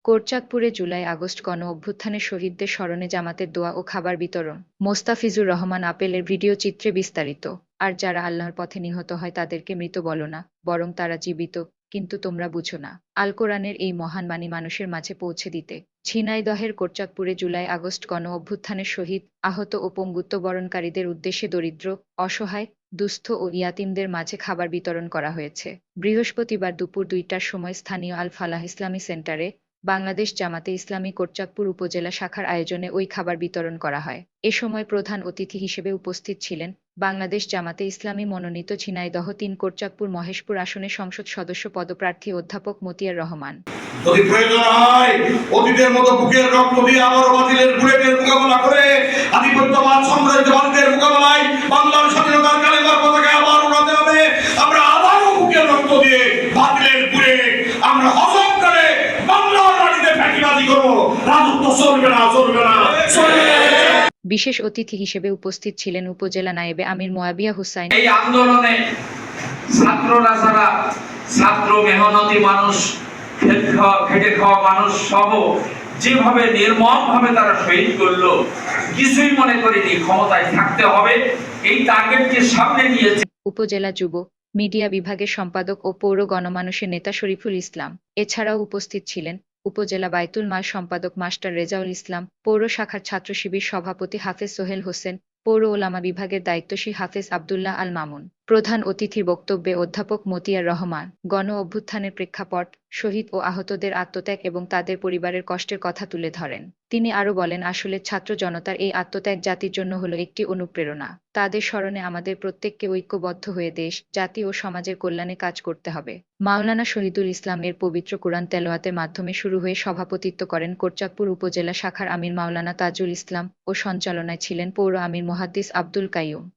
কোটচাঁদপুরে জুলাই-আগস্ট গণ-অভ্যুত্থানের শহীদদের স্মরণে জামাতের দোয়া ও খাবার বিতরণ। মোস্তাফিজুর রহমান আপেলের ভিডিও চিত্রে বিস্তারিত। আর যারা আল্লাহর পথে নিহত হয় তাদেরকে মৃত বলো না, বরং তারা জীবিত, কিন্তু তোমরা বুঝো না। আল কোরআনের এই মহান বাণী মানুষের মাঝে পৌঁছে দিতে ঝিনাইদহের কোটচাঁদপুরে জুলাই-আগস্ট গণ-অভ্যুত্থানের শহীদ, আহত ও পঙ্গুত্ব বরণকারীদের উদ্দেশ্যে দরিদ্র, অসহায়, দুস্থ ও ইয়াতিমদের মাঝে খাবার বিতরণ করা হয়েছে। বৃহস্পতিবার দুপুর ২টার সময় স্থানীয় আল ফালাহ ইসলামী সেন্টারে বাংলাদেশ জামাতে ইসলামী কোটচাঁদপুর উপজেলা শাখার আয়োজনে ওই খাবার বিতরণ করা হয়। এ সময় প্রধান অতিথি হিসেবে উপস্থিত ছিলেন বাংলাদেশ জামাতে ইসলামী মনোনীত ঝিনাইদহ-৩ কোটচাঁদপুর মহেশপুর আসনের সংসদ সদস্য পদপ্রার্থী অধ্যাপক মতিয়ার রহমান। যদি প্রয়োজন হয় অতীতের মতো বুকের রক্ত দিয়ে আবার বাতিলের বুলেটের মোকাবেলা করে আধিপত্যবাদ সাম্রাজ্যবাদীদের মোকাবেলায় বাংলার স্বাধীনতার কালেমার পতাকা আবার উড়াতে হবে। আমরা আবারও বুকের রক্ত দিয়ে বাতিলের বুলেট আমরা হজম করে বাংলার মাটিতে ফ্যাটিবাজি করব। রাজত্ব চলবে না, চলবে না, চলবে না। বিশেষ অতিথি হিসেবে উপস্থিত ছিলেন উপজেলা নায়েবে আমির মোয়াবিয়া হুসাইন। এই আন্দোলনে ছাত্ররা যারা ছাত্র মেহনতি মানুষ, খেটে খাওয়া মানুষ সহ যেভাবে নির্মমভাবে তারা শহীদ করলো, কিছুই মনে করিনি ক্ষমতায় থাকতে হবে এই টার্গেটকে সামনে নিয়েছে। উপজেলা যুব মিডিয়া বিভাগের সম্পাদক ও পৌর গণমানুষের নেতা শরীফুল ইসলাম। এছাড়াও উপস্থিত ছিলেন উপজেলা বাইতুল মাল সম্পাদক মাস্টার রেজাউল ইসলাম, পৌর শাখার ছাত্র শিবির সভাপতি হাফেজ সোহেল হোসেন, পৌর ওলামা বিভাগের দায়িত্বশীল হাফেজ আবদুল্লাহ আল মামুন। প্রধান অতিথির বক্তব্যে অধ্যাপক মতিয়ার রহমান গণ অভ্যুত্থানের প্রেক্ষাপট, শহীদ ও আহতদের আত্মত্যাগ এবং তাদের পরিবারের কষ্টের কথা তুলে ধরেন। তিনি আরো বলেন, আসলে ছাত্র জনতার এই আত্মত্যাগ জাতির জন্য হলো একটি অনুপ্রেরণা। তাদের স্মরণে আমাদের প্রত্যেককে ঐক্যবদ্ধ হয়ে দেশ, জাতি ও সমাজের কল্যাণে কাজ করতে হবে। মাওলানা শহীদুল ইসলাম এর পবিত্র কুরআন তেলাওয়াতের মাধ্যমে শুরু হয়ে সভাপতিত্ব করেন কোটচাঁদপুর উপজেলা শাখার আমির মাওলানা তাজুল ইসলাম ও সঞ্চালনায় ছিলেন পৌর আমির মুহাদ্দিস আব্দুল কাইয়ুম।